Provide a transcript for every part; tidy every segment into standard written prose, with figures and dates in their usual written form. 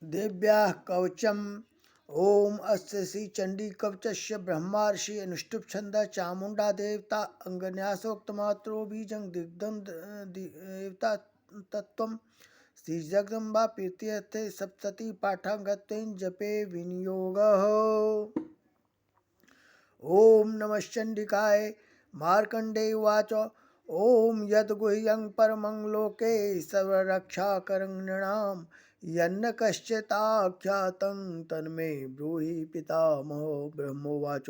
देव्याः कवचम्। ओम अस्य श्री चंडी कवचस्य ब्रह्मर्षि अनुष्टुप छंद चामुंडा देवता अंगन्यासोक्तमात्रो बीजं दिग्धं देवता तत्त्वम् श्री जगदम्बा प्रीत्यर्थे सप्तति पाठांगत्वेन जपे विनियोगः। ओम नमः चंडिकाय। मार्कंडेय उवाच ओम यद्गुह्यं परमं लोके सर्वरक्षाकरं नृणां यन्न कश्चिदाख्यातं तन्मे ब्रूहि पितामहो। ब्रह्मोवाच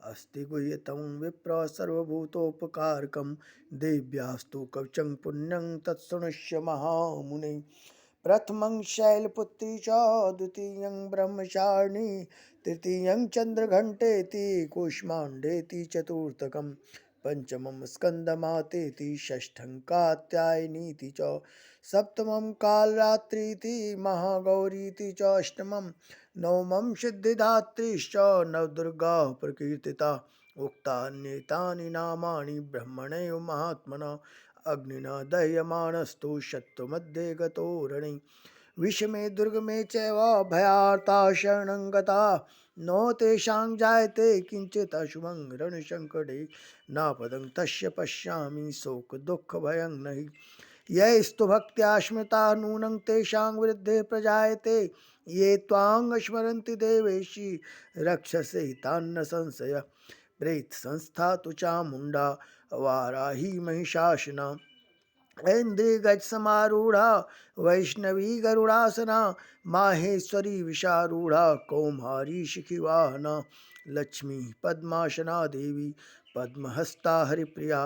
अस्ति गुह्यतमं विप्र सर्वभूतोपकारकं देव्यास्तु कवचं पुण्यं तत्शृणुष्य महामुने। प्रथमं शैलपुत्री च द्वितीयं ब्रह्मचारिणी तृतीयं चन्द्रघण्टेति कूष्माण्डेति चतुर्थकं पंचमं स्कन्दमातेति षष्ठं कात्यायनीति च सप्तमं कालरात्रीति महागौरीति च अष्टमं नवमं सिद्धिदात्रीश्च नवदुर्गा प्रकीर्तिता। उक्तान्येतानि नामानि ब्रह्मणैव महात्मना अग्निना दह्यमानस्तु शत्रुमध्ये गतो रणे। विषमे दुर्गमे चैव भयार्ता शरणं गता नो तेषां जायते किंचित् अशुभं रणसङ्कटे नापदं तस्य पश्यामि शोकदुःखभयं नहि। यैस्तु भक्त्या स्मृता नूनं तेषां वृद्धे प्रजायते ये त्वां स्मरन्ति देवेशि रक्षसे तान्न संशयः। प्रेत संस्था तु चामुण्डा वाराही महिषासना ऐन्द्री गज समारूढ़ा वैष्णवी गरुड़ासना माहेश्वरी विषारूढ़ा कौमारी शिखिवाहना लक्ष्मी पद्मासना देवी पद्महस्ता हरिप्रिया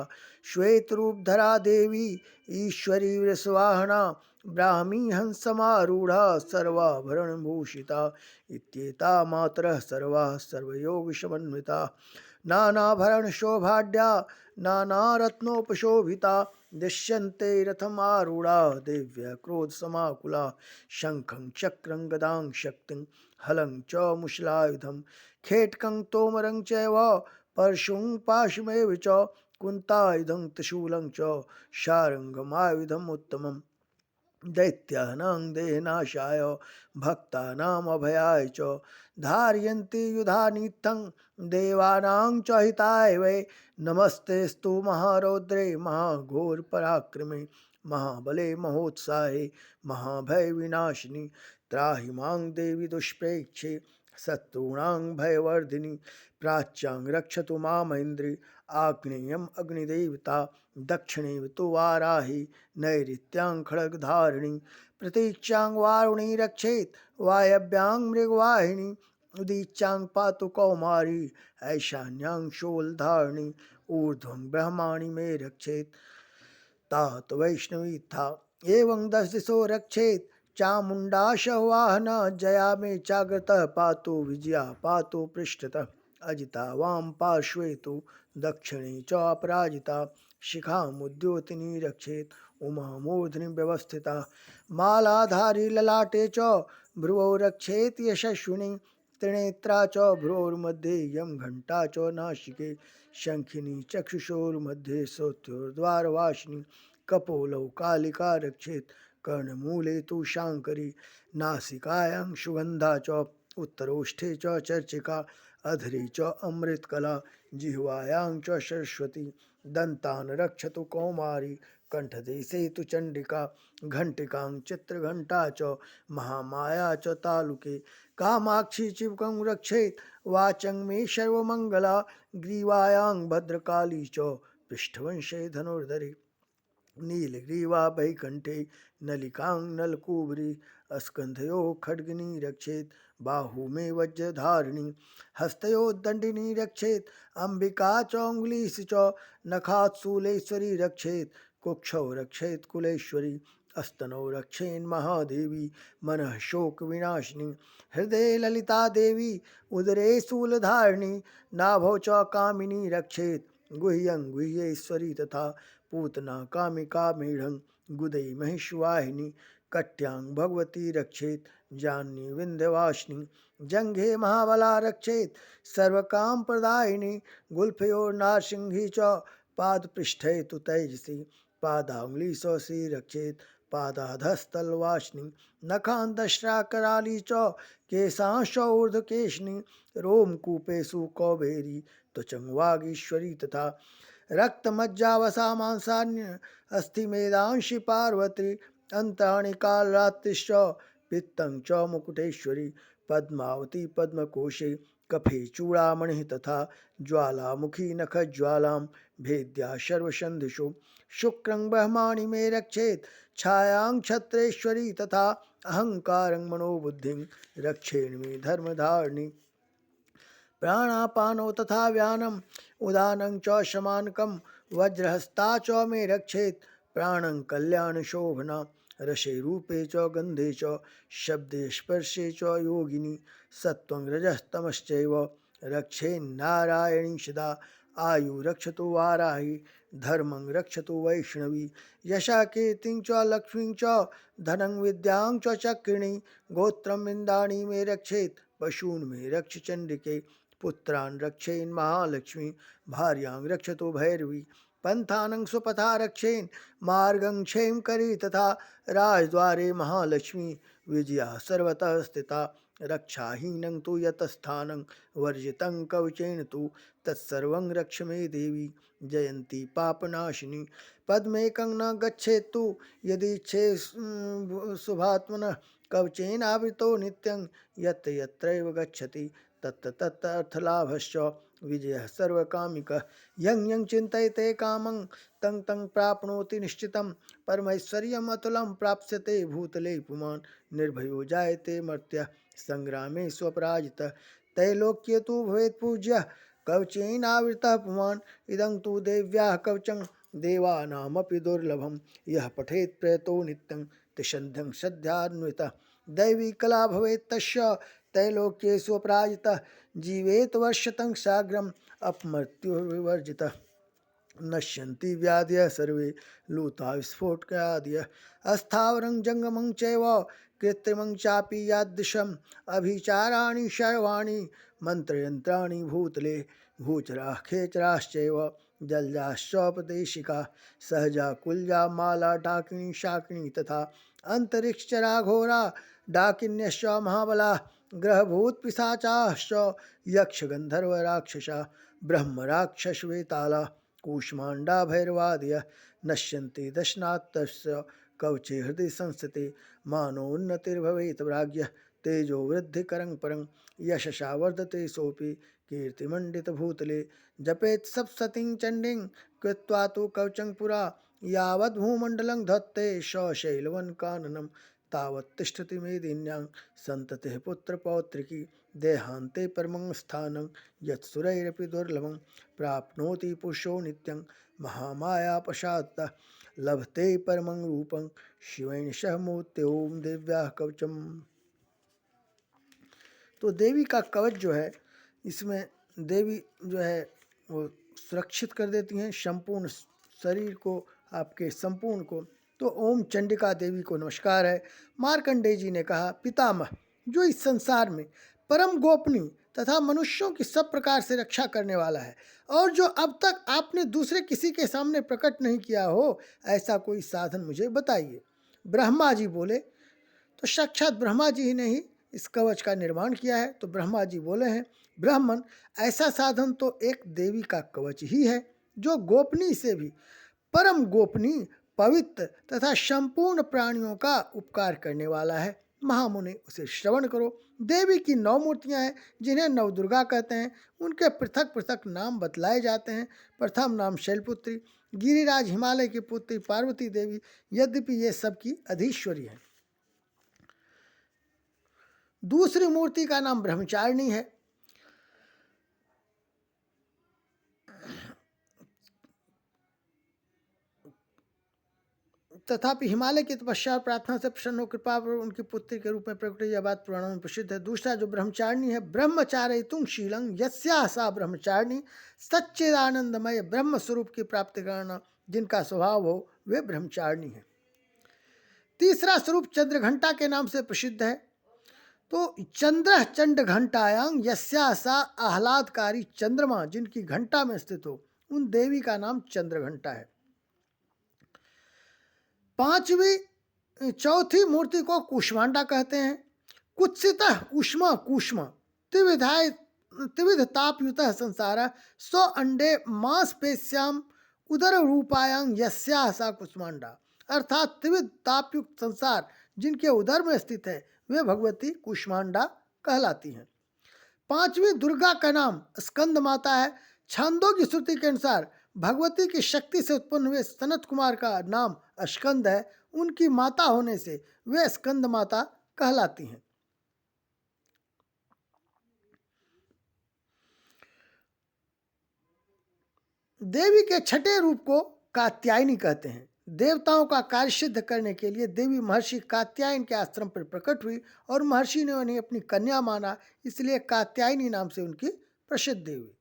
श्वेत रूपधरा देवी ईश्वरी वृषवाहना ब्राह्मी हंसमारूढ़ा सर्वाभरण भूषिता इत्येता मातरः सर्वाः सर्वयोग समन्विता नानाभरण शोभाढ्या नानारत्नोपशोभिता दृश्यन्ते रथमारूढ़ा दिव्य क्रोध समाकुला शंखं चक्रं गदां शक्तिं हलं च मुशलायुधं खेटकं तोमरं चैव परशुं पाशमेव च कुन्तायुधं त्रिशूलं च शार्ङ्गमायुधम् उत्तमम् दैत्यानां देहनाशाय भक्तानामभयाय च धारयन्ति युधानित्थं देवानां च हिताय वै। नमस्तेस्तु महारौद्रे महाघोरपराक्रमे महाबले महोत्साहे महाभय विनाशिनी त्राहि मां देवी दुष्प्रेक्षे शत्रूणां भयवर्धिनी। प्राच्यां रक्षतु मामेन्द्री आग्नेयम् अग्निदेवता दक्षिणे तु वाराही नैऋत्यां खड्गधारिणी प्रतीच्यां वारुणी रक्षेत् वायव्यां मृगवाहिनी उदीच्यां पातु कौमारी ऐशान्यां शूलधारिणी ऊर्ध्वं ब्रह्माणि मे रक्षेत् तात वैष्णवी था एवं दश दिशो रक्षेत् चामुण्डाश वाहना जया मे चाग्रतः पातु विजया पातु पृष्ठतः अजिता वाम पार्श्वे तु दक्षिणे च अपराजिता शिखामुद्योतिनी रक्षेत् उमा मूर्धनि व्यवस्थिता मालाधारी ललाटे च भ्रुवौ रक्षेत् यशस्विनी त्रिनेत्रा च भ्रुवोर्मध्ये यं घण्टा च नासिके शंखिनी चक्षुषोर्मध्ये श्रोत्रोर्द्वारवासिनी कपोलौ कालिका रक्षेत् कर्णमूले तु शाङ्करी नासिकायां सुगन्धा च उत्तरोष्ठे च चर्चिका अधरे च अमृतकला जिह्वायां च सरस्वती दन्तान् रक्षतु कौमारी कंठदेशे तु चण्डिका घण्टिकां चित्रघण्टा च महामाया च तालुके कामाक्षी चिबकं रक्षेत् वाचं मे सर्वमङ्गला ग्रीवायां भद्रकाली च पृष्ठवंशे धनुर्धरे नीलग्रीवा वैकण्ठे नलिकां नलकूबरी स्कन्धयो खड्गिनी रक्षेत् बाहू मे वज्रधारिणी हस्तयो दण्डिनी रक्षेत् अम्बिका चौङ्गुलीश च नखात् शूलेश्वरी रक्षेत् कुक्षौ रक्षेत् कुलेश्वरी स्तनौ रक्षेन् महादेवी मनः शोक विनाशिनी हृदये ललिता देवी उदरे शूलधारिणी नाभौ च कामिनी रक्षेत् गुह्यं गुह्येश्वरी तथा पूतना कामिका मेढं गुदै महिषवाहिनी कट्यां भगवती रक्षेत् जान्नी विन्ध्यवासिनी जंघे महाबला रक्षेत् सर्वकाम प्रदायिनी गुल्फयोर्नारसिंही च पादपृष्ठे तु तैजसी पादांगुली सौसी रक्षेत् पादाधस्तलवासिनी नखान्तश्राकराली च केशांश ऊर्ध्वकेशिनी रोमकूपेषु कौबेरी त्वचं वागीश्वरी तथा रक्तमज्जावसा मांसान्य अस्थिमेदांशि पार्वती अंतानि कालरात्रिश्च पित्तं च मुकुटेश्वरी पद्मावती पद्मकोशे कफे चूड़ामणि तथा ज्वालामुखी नखज्वालां भेद्या सर्वसन्धिषु शुक्रं ब्रह्माणि मे रक्षेत् छायां क्षत्रेश्वरी तथा अहंकारं मनोबुद्धिं रक्षेण मे धर्मधारिणी प्राणापानो तथा व्यानम उदानं च शमानकं वज्रहस्ता च मे रक्षेत् प्राणं कल्याण शोभना रसे रूपे च गंधे च शब्दे स्पर्शे च योगिनी सत्वं रजस्तमश्चैव रक्षेन्नारायणी सदा आयु रक्षतु वाराही धर्मं रक्षतु वैष्णवी यशा कीर्तिं च लक्ष्मीं च धनं विद्यां च चक्रिणी गोत्रं विन्दाणि मे रक्षेत् पशून् मे रक्ष चंडिके पुत्रान् रक्षेन् महालक्ष्मी भार्यां रक्षतु भैरवी पंथानं स्वपथा रक्षेन् मार्गं क्षेम करी तथा राजद्वारे महालक्ष्मी विजया सर्वतः स्थिता रक्षाहीनं तु यतस्थानं वर्जितं कवचेन तु तत्सर्वं रक्ष मे देवी जयंती पापनाशिनी पद्मेकं न गच्छेत्तु यदि छे शुभात्मनः कवचेनावृतो नित्यं यत्र यत्रैव गच्छति तत्र तत्र अर्थलाभश्च विजयः सर्वकामिकः यं यं चिन्तयते कामं तं तं प्राप्नोति निश्चितं परमैश्वर्यम् अतुलं प्राप्स्यते भूतले पुमान् निर्भयो जायते मर्त्यः संग्रामे स्वपराजितः त्रैलोक्ये तु भवेत् पूज्यः कवचेनावृतः पुमान् इदं तु देव्याः कवचं देवानामपि दुर्लभं यः पठेत् प्रयतो नित्यं तिषन्ध्यं सद्यान्वितः दैवी कला भवेत् तस्य त्रैलोक्ये स्वपराजितः जीवेत वर्षतं साग्रम अपमृत्युर्विवर्जितः नश्यन्ति व्याधयः सर्वे लूता विस्फोटकादयः अस्थावरं जंगमं चैव कृत्रिमं चापि यादृशम् अभिचाराणि सर्वाणि मंत्रयंत्राणि भूतले भूचराः खेचराश्चैव जलजाश्चोपदेशिका सहजा कुल्जा माला डाकिनी शाकिनी तथा अंतरिक्षरा घोरा डाकिन्यश्च महाबला ग्रहभूत पिशाचाश्च यक्ष गंधर्व राक्षसा ब्रह्म राक्षस वेताला कूष्मांडा भैरवादयः नश्यन्ति दशनात्तस्य कवचे हृदय संस्थिते मानोन्नतिर्भवेत् प्राज्ञः तेजो वृद्धिकरं परं यशसा वर्धते सोऽपि कीर्तिमण्डितभूतले जपेत् सप्तशतीं चण्डीं कृत्वा तु कवचं पुरा यावद् भूमण्डलं धत्ते सशैलवनकाननं तावत् तिष्ठति मेदिन्यां सन्ततिः पुत्रपौत्रिकी देहान्ते परमं स्थानं यत्सुरैरपि दुर्लभं प्राप्नोति पुरुषो नित्यं महामायापशातः लभते परमं रूपं शिवेन सह मूर्ति ओम दिव्या कवचम। तो देवी का कवच जो है, इसमें देवी जो है वो सुरक्षित कर देती हैं संपूर्ण शरीर को, आपके संपूर्ण को। तो ओम चंडिका देवी को नमस्कार है। मार्कंडेय जी ने कहा, पितामह जो इस संसार में परम गोपनीय तथा मनुष्यों की सब प्रकार से रक्षा करने वाला है और जो अब तक आपने दूसरे किसी के सामने प्रकट नहीं किया हो, ऐसा कोई साधन मुझे बताइए। ब्रह्मा जी बोले, तो साक्षात ब्रह्मा जी ही ने ही इस कवच का निर्माण किया है। तो ब्रह्मा जी बोले हैं, ब्राह्मण ऐसा साधन तो एक देवी का कवच ही है जो गोपनीय से भी परम गोपनीय, पवित्र तथा संपूर्ण प्राणियों का उपकार करने वाला है। महामुनि उसे श्रवण करो। देवी की 9 मूर्तियां हैं जिन्हें नवदुर्गा कहते हैं। उनके पृथक पृथक नाम बतलाए जाते हैं। प्रथम नाम शैलपुत्री, गिरिराज हिमालय की पुत्री पार्वती देवी, यद्यपि ये सबकी अधीश्वरी है। दूसरी मूर्ति का नाम ब्रह्मचारिणी है। तथापि हिमालय की तपस्या और प्रार्थना से प्रसन्न हो कृपा पर उनकी पुत्री के रूप में प्रकट, यह बात पुराणों में प्रसिद्ध है। दूसरा जो ब्रह्मचारिणी है, ब्रह्मचारयितुं शीलं यस्याः सा ब्रह्मचारिणी सच्चिदानंदमय ब्रह्म स्वरूप की प्राप्ति करना जिनका स्वभाव हो वे ब्रह्मचारिणी है। तीसरा स्वरूप चंद्रघंटा के नाम से प्रसिद्ध है। तो चंद्र चंड घंटायां यस्याः सा आह्लादकारी चंद्रमा जिनकी घंटा में स्थित हो, उन देवी का नाम चंद्रघंटा है। पांचवी चौथी मूर्ति को कूष्मांडा कहते हैं। कुत्सितः उष्मा कूष्मा त्रिविधाय त्रिविध तापयुतः संसार सौ अंडे मांस पेश्याम उदर रूपायांग यस्या सा कुष्मांडा। अर्थात त्रिविध तापयुक्त संसार जिनके उदर में स्थित है वे भगवती कूष्मांडा कहलाती हैं। पांचवी दुर्गा का नाम स्कंद माता है। छंदों की श्रुति के अनुसार भगवती की शक्ति से उत्पन्न हुए सनत कुमार का नाम स्कंद है। उनकी माता होने से वे स्कंद माता कहलाती हैं। देवी के छठे रूप को कात्यायनी कहते हैं। देवताओं का कार्य सिद्ध करने के लिए देवी महर्षि कात्यायन के आश्रम पर प्रकट हुई और महर्षि ने उन्हें अपनी कन्या माना, इसलिए कात्यायनी नाम से उनकी प्रसिद्धि हुई।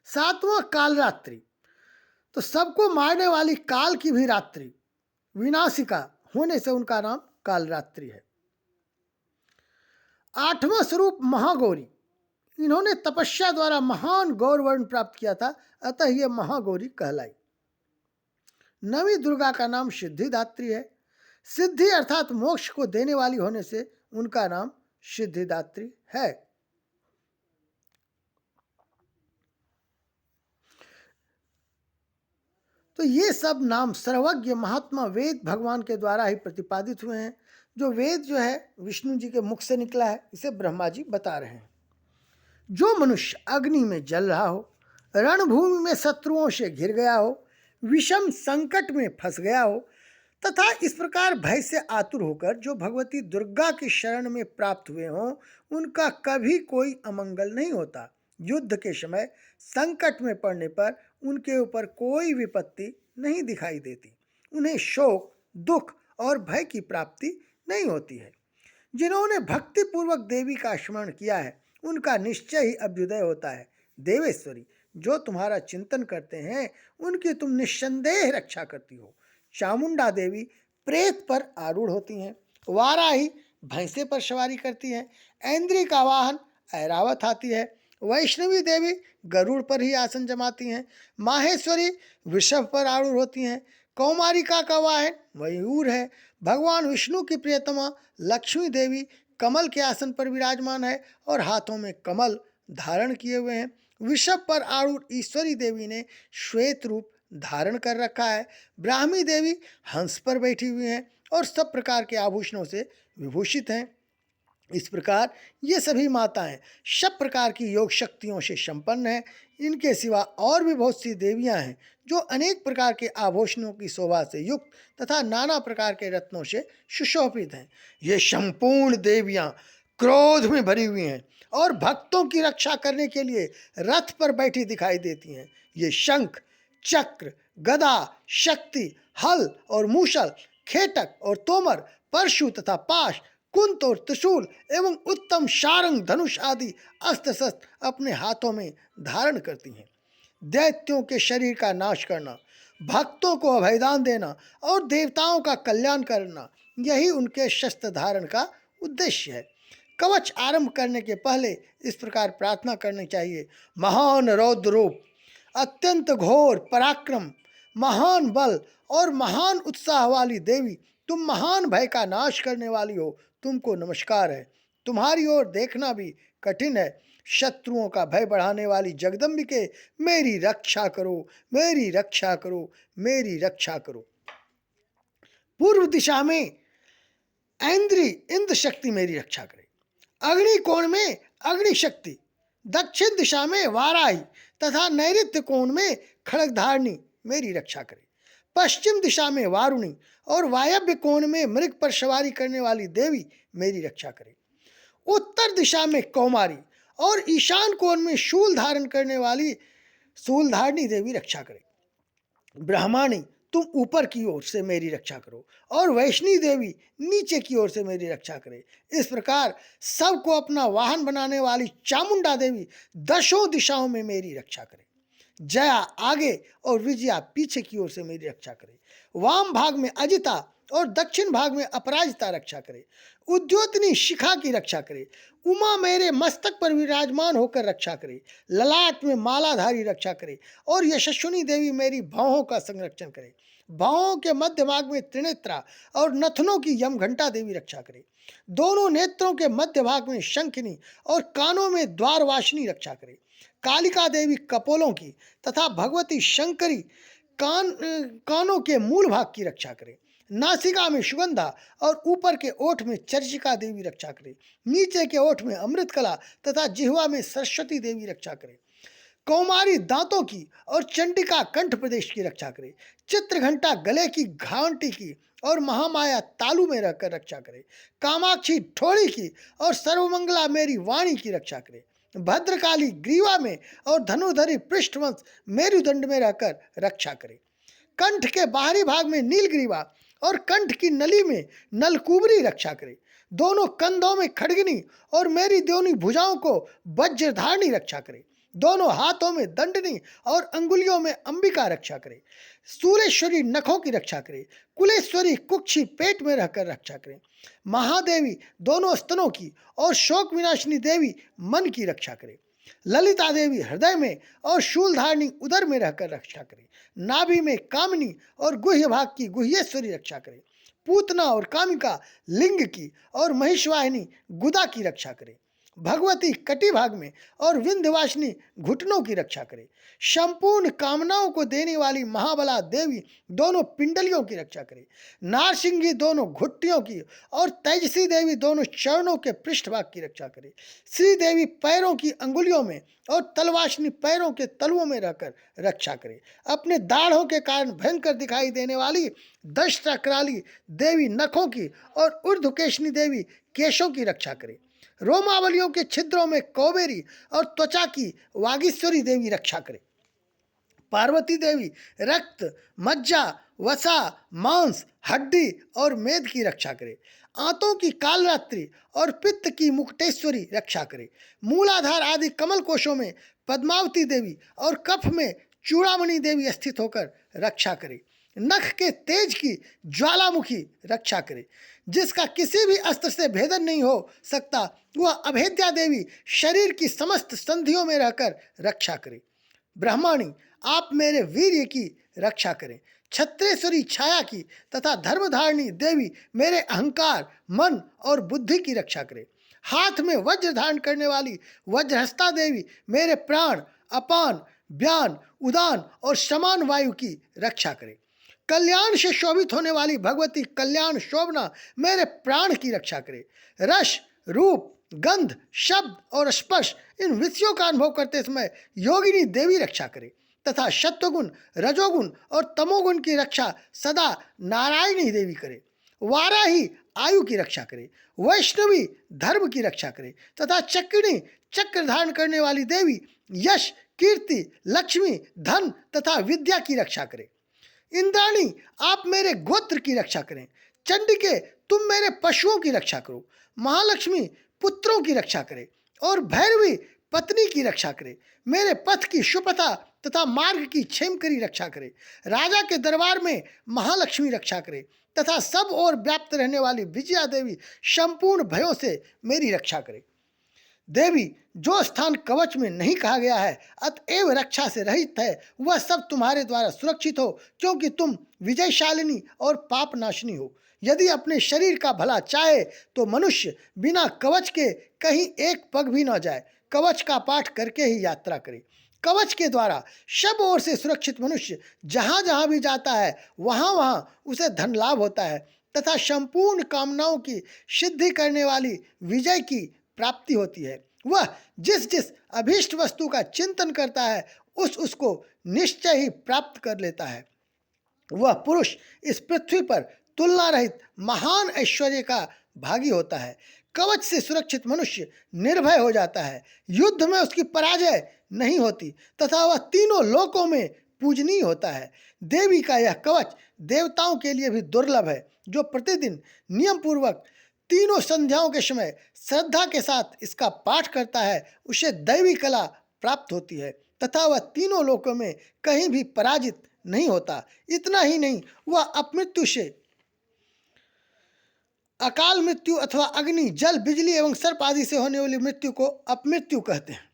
सातवां कालरात्रि, तो सबको मारने वाली काल की भी रात्रि विनाशिका होने से उनका नाम कालरात्रि है। आठवां स्वरूप महागौरी, इन्होंने तपस्या द्वारा महान गौर वर्ण प्राप्त किया था, अतः यह महागौरी कहलाई। नवी दुर्गा का नाम सिद्धिदात्री है। सिद्धि अर्थात मोक्ष को देने वाली होने से उनका नाम सिद्धिदात्री है। तो ये सब नाम सर्वज्ञ महात्मा वेद भगवान के द्वारा ही प्रतिपादित हुए हैं। जो वेद जो है विष्णु जी के मुख से निकला है, इसे ब्रह्मा जी बता रहे हैं। जो मनुष्य अग्नि में जल रहा हो, रणभूमि में शत्रुओं से घिर गया हो, विषम संकट में फंस गया हो तथा इस प्रकार भय से आतुर होकर जो भगवती दुर्गा की शरण में प्राप्त हुए हों, उनका कभी कोई अमंगल नहीं होता। युद्ध के समय संकट में पड़ने पर उनके ऊपर कोई विपत्ति नहीं दिखाई देती। उन्हें शोक, दुख और भय की प्राप्ति नहीं होती है। जिन्होंने भक्तिपूर्वक देवी का स्मरण किया है उनका निश्चय ही अभ्युदय होता है। देवेश्वरी, जो तुम्हारा चिंतन करते हैं उनकी तुम निस्संदेह रक्षा करती हो। चामुंडा देवी प्रेत पर आरूढ़ होती हैं। वाराही भैंसे पर सवारी करती हैं। ऐन्द्री का वाहन ऐरावत हाथी है। वैष्णवी देवी गरुड़ पर ही आसन जमाती हैं। माहेश्वरी वृषभ पर आरूढ़ होती हैं। कौमारिका का वाहन मयूर है। भगवान विष्णु की प्रियतमा लक्ष्मी देवी कमल के आसन पर विराजमान है और हाथों में कमल धारण किए हुए हैं। वृषभ पर आरूढ़ ईश्वरी देवी ने श्वेत रूप धारण कर रखा है। ब्राह्मी देवी हंस पर बैठी हुई हैं और सब प्रकार के आभूषणों से विभूषित हैं। इस प्रकार ये सभी माताएं सब प्रकार की योग शक्तियों से संपन्न हैं। इनके सिवा और भी बहुत सी देवियां हैं जो अनेक प्रकार के आभूषणों की शोभा से युक्त तथा नाना प्रकार के रत्नों से सुशोभित हैं। ये संपूर्ण देवियां क्रोध में भरी हुई हैं और भक्तों की रक्षा करने के लिए रथ पर बैठी दिखाई देती हैं। ये शंख, चक्र, गदा, शक्ति, हल और मूसल, खेटक और तोमर, परशु तथा पाश, कुंत और त्रिशूल एवं उत्तम शारंग, धनुष आदि अस्त्र शस्त्र अपने हाथों में धारण करती हैं। दैत्यों के शरीर का नाश करना, भक्तों को अभयदान देना और देवताओं का कल्याण करना, यही उनके शस्त्र धारण का उद्देश्य है। कवच आरंभ करने के पहले इस प्रकार प्रार्थना करनी चाहिए। महान रौद्र रूप, अत्यंत घोर पराक्रम, महान बल और महान उत्साह वाली देवी, तुम महान भय का नाश करने वाली हो, तुमको नमस्कार है। तुम्हारी ओर देखना भी कठिन है। शत्रुओं का भय बढ़ाने वाली जगदम्बिके, मेरी रक्षा करो, मेरी रक्षा करो, मेरी रक्षा करो। पूर्व दिशा में ऐन्द्री इंद्र शक्ति मेरी रक्षा करे। अग्नि कोण में अग्नि शक्ति, दक्षिण दिशा में वाराही तथा नैऋत्य कोण में खड़गधारिणी मेरी रक्षा करे। पश्चिम दिशा में वारुणी और वायव्य कोण में मृग पर सवारी करने वाली देवी मेरी रक्षा करे। उत्तर दिशा में कौमारी और ईशान कोण में शूल धारण करने वाली शूलधारिणी देवी रक्षा करे। ब्रह्माणी, तुम ऊपर की ओर से मेरी रक्षा करो और वैष्णी देवी नीचे की ओर से मेरी रक्षा करे। इस प्रकार सबको अपना वाहन बनाने वाली चामुंडा देवी दशों दिशाओं में मेरी रक्षा करे। जया आगे और विजया पीछे की ओर से मेरी रक्षा करे। वाम भाग में अजिता और दक्षिण भाग में अपराजिता रक्षा करे। उद्योतनी शिखा की रक्षा करे। उमा मेरे मस्तक पर विराजमान होकर रक्षा करे। ललाट में मालाधारी रक्षा करे और यशस्विनी देवी मेरी भौहों का संरक्षण करे। बाहों के मध्य भाग में त्रिनेत्रा और नथनों की यमघंटा देवी रक्षा करे। दोनों नेत्रों के मध्य भाग में शंखिनी और कानों में द्वारवासिनी रक्षा करे। कालिका देवी कपोलों की तथा भगवती शंकरी कानों के मूल भाग की रक्षा करे। नासिका में सुगंधा और ऊपर के ओठ में चर्चिका देवी रक्षा करे। नीचे के ओठ में अमृत कला तथा जिह्वा में सरस्वती देवी रक्षा करे। कौमारी दांतों की और चंडिका कंठ प्रदेश की रक्षा करे। चित्रघंटा गले की घंटी की और महामाया तालू में रहकर रक्षा करे। कामाक्षी ठोड़ी की और सर्वमंगला मेरी वाणी की रक्षा करे। भद्रकाली ग्रीवा में और धनुधरी पृष्ठवंश मेरुदंड में रहकर रक्षा करे। कंठ के बाहरी भाग में नीलग्रीवा और कंठ की नली में नलकुबरी रक्षा करे। दोनों कंधों में खड़गनी और मेरी दोनों भुजाओं को वज्रधारणी रक्षा करे। दोनों हाथों में दंडनी और अंगुलियों में अंबिका रक्षा करे। सूलेश्वरी नखों की रक्षा करे। कुलेश्वरी कुक्षी पेट में रहकर रक्षा करे। महादेवी दोनों स्तनों की और शोक विनाशिनी देवी मन की रक्षा करे। ललिता देवी हृदय में और शूलधारणी उदर में रहकर रक्षा करे। नाभि में कामिनी और गुह्य भाग की गुह्येश्वरी रक्षा करे। पूतना और कामिका लिंग की और महिषवाहिनी गुदा की रक्षा करे। भगवती कटी भाग में और विंध्यवासिनी घुटनों की रक्षा करे। संपूर्ण कामनाओं को देने वाली महाबला देवी दोनों पिंडलियों की रक्षा करे। नारसिंगी दोनों घुट्टियों की और तेजसी देवी दोनों चरणों के पृष्ठभाग की रक्षा करे। श्री देवी पैरों की अंगुलियों में और तलवासिनी पैरों के तलुओं में रहकर रक्षा करे। अपने दाढ़ों के कारण भयंकर दिखाई देने वाली दशचक्राली देवी नखों की और ऊर्ध्वकेशनी देवी केशों की रक्षा करे। रोमावलियों के छिद्रों में कौबेरी और त्वचा की वागीश्वरी देवी रक्षा करे। पार्वती देवी रक्त, मज्जा, वसा, मांस, हड्डी और मेद की रक्षा करे। आंतों की कालरात्रि और पित्त की मुकुटेश्वरी रक्षा करे। मूलाधार आदि कमल कोशों में पद्मावती देवी और कफ में चूड़ामणि देवी स्थित होकर रक्षा करे। नख के तेज की ज्वालामुखी रक्षा करे। जिसका किसी भी अस्त्र से भेदन नहीं हो सकता, वह अभेद्या देवी शरीर की समस्त संधियों में रहकर रक्षा करे। ब्रह्माणी आप मेरे वीर्य की रक्षा करें। छत्रेश्वरी छाया की तथा धर्मधारिणी देवी मेरे अहंकार, मन और बुद्धि की रक्षा करे। हाथ में वज्र धारण करने वाली वज्रहस्ता देवी मेरे प्राण, अपान, व्यान, उदान और समान वायु की रक्षा करे। कल्याण से शोभित होने वाली भगवती कल्याण शोभना मेरे प्राण की रक्षा करे। रस, रूप, गंध, शब्द और स्पर्श इन विषयों का अनुभव करते समय योगिनी देवी रक्षा करे तथा सत्वगुण, रजोगुण और तमोगुण की रक्षा सदा नारायणी देवी करे। वाराही आयु की रक्षा करे। वैष्णवी धर्म की रक्षा करे तथा चक्रिणी चक्र धारण करने वाली देवी यश, कीर्ति, लक्ष्मी, धन तथा विद्या की रक्षा करे। इंद्राणी आप मेरे गोत्र की रक्षा करें। चंडिके तुम मेरे पशुओं की रक्षा करो। महालक्ष्मी पुत्रों की रक्षा करे और भैरवी पत्नी की रक्षा करे। मेरे पथ की शुभता तथा मार्ग की क्षेमकरी रक्षा करे। राजा के दरबार में महालक्ष्मी रक्षा करे तथा सब ओर व्याप्त रहने वाली विजया देवी संपूर्ण भयों से मेरी रक्षा करे। देवी जो स्थान कवच में नहीं कहा गया है अतएव रक्षा से रहित है, वह सब तुम्हारे द्वारा सुरक्षित हो, क्योंकि तुम विजयशालिनी और पाप नाशिनी हो। यदि अपने शरीर का भला चाहे तो मनुष्य बिना कवच के कहीं एक पग भी न जाए, कवच का पाठ करके ही यात्रा करे। कवच के द्वारा सब ओर से सुरक्षित मनुष्य जहाँ जहाँ भी जाता है वहाँ वहाँ उसे धन लाभ होता है तथा संपूर्ण कामनाओं की सिद्धि करने वाली विजय की प्राप्ति होती है। वह जिस जिस अभीष्ट वस्तु का चिंतन करता है उसको निश्चय ही प्राप्त कर लेता है। वह पुरुष इस पृथ्वी पर तुलना रहित महान ऐश्वर्य का भागी होता है। कवच से सुरक्षित मनुष्य निर्भय हो जाता है। युद्ध में उसकी पराजय नहीं होती तथा वह तीनों लोकों में पूजनीय होता है। देवी का यह कवच देवताओं के लिए भी दुर्लभ है। जो प्रतिदिन नियम पूर्वक तीनों संध्याओं के समय श्रद्धा के साथ इसका पाठ करता है उसे दैवी कला प्राप्त होती है तथा वह तीनों लोकों में कहीं भी पराजित नहीं होता। इतना ही नहीं, वह अपमृत्यु से अकाल मृत्यु अथवा अग्नि, जल, बिजली एवं सर्प आदि से होने वाली मृत्यु को अपमृत्यु कहते हैं।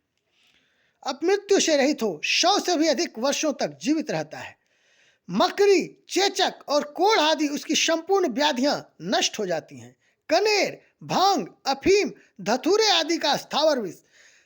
अपमृत्यु से रहित हो 100 से भी अधिक वर्षों तक जीवित रहता है। मकड़ी, चेचक और कोढ़ आदि उसकी संपूर्ण व्याधियां नष्ट हो जाती हैं। कनेर, भांग, अफीम, धतूरे आदि का स्थावर विष,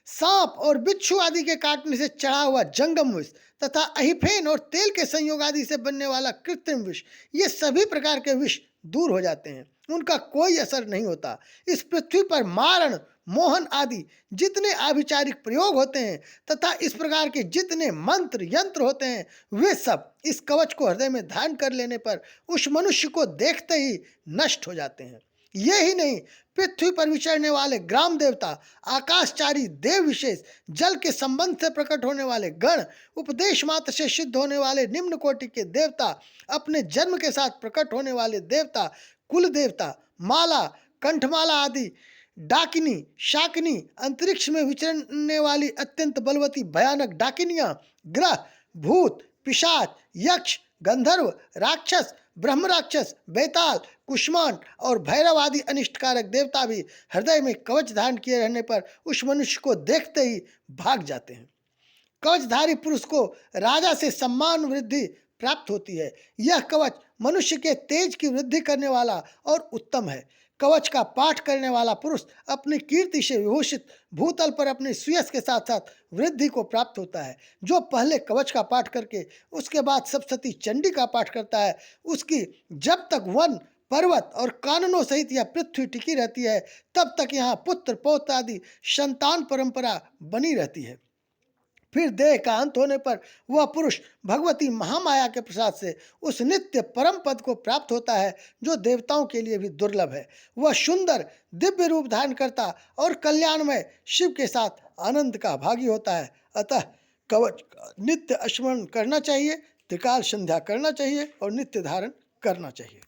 सांप और बिच्छू आदि के काटने से चढ़ा हुआ जंगम विष तथा अहिफेन और तेल के संयोग आदि से बनने वाला कृत्रिम विष, ये सभी प्रकार के विष दूर हो जाते हैं, उनका कोई असर नहीं होता। इस पृथ्वी पर मारण, मोहन आदि जितने आभिचारिक प्रयोग होते हैं तथा इस प्रकार के जितने मंत्र यंत्र होते हैं, वे सब इस कवच को हृदय में धारण कर लेने पर उस मनुष्य को देखते ही नष्ट हो जाते हैं। ये ही नहीं, पृथ्वी पर विचरने वाले ग्राम देवता, आकाशचारी देव विशेष, जल के संबंध से प्रकट होने वाले गण, उपदेश मात्र से सिद्ध होने वाले निम्न कोटि के देवता, अपने जन्म के साथ प्रकट होने वाले देवता, कुल देवता, माला, कंठमाला आदि, डाकिनी, शाकिनी, अंतरिक्ष में विचरने वाली अत्यंत बलवती भयानक डाकिनियां, ग्रह, भूत, पिशाच, यक्ष, गंधर्व, राक्षस, ब्रह्म राक्षस, बेताल, कुष्मांड और भैरव आदि अनिष्टकारक देवता भी हृदय में कवच धारण किए रहने पर उस मनुष्य को देखते ही भाग जाते हैं। कवचधारी पुरुष को राजा से सम्मान वृद्धि प्राप्त होती है। यह कवच मनुष्य के तेज की वृद्धि करने वाला और उत्तम है। कवच का पाठ करने वाला पुरुष अपनी कीर्ति से विभूषित भूतल पर अपने सुयश के साथ साथ वृद्धि को प्राप्त होता है। जो पहले कवच का पाठ करके उसके बाद सप्तशती चंडी का पाठ करता है, उसकी जब तक वन, पर्वत और काननों सहित यह पृथ्वी टिकी रहती है, तब तक यहाँ पुत्र पौत्र आदि संतान परंपरा बनी रहती है। फिर देह का अंत होने पर वह पुरुष भगवती महामाया के प्रसाद से उस नित्य परम पद को प्राप्त होता है, जो देवताओं के लिए भी दुर्लभ है। वह सुंदर दिव्य रूप धारण करता और कल्याणमय शिव के साथ आनंद का भागी होता है। अतः कवच का नित्य स्मरण करना चाहिए, त्रिकाल संध्या करना चाहिए और नित्य धारण करना चाहिए।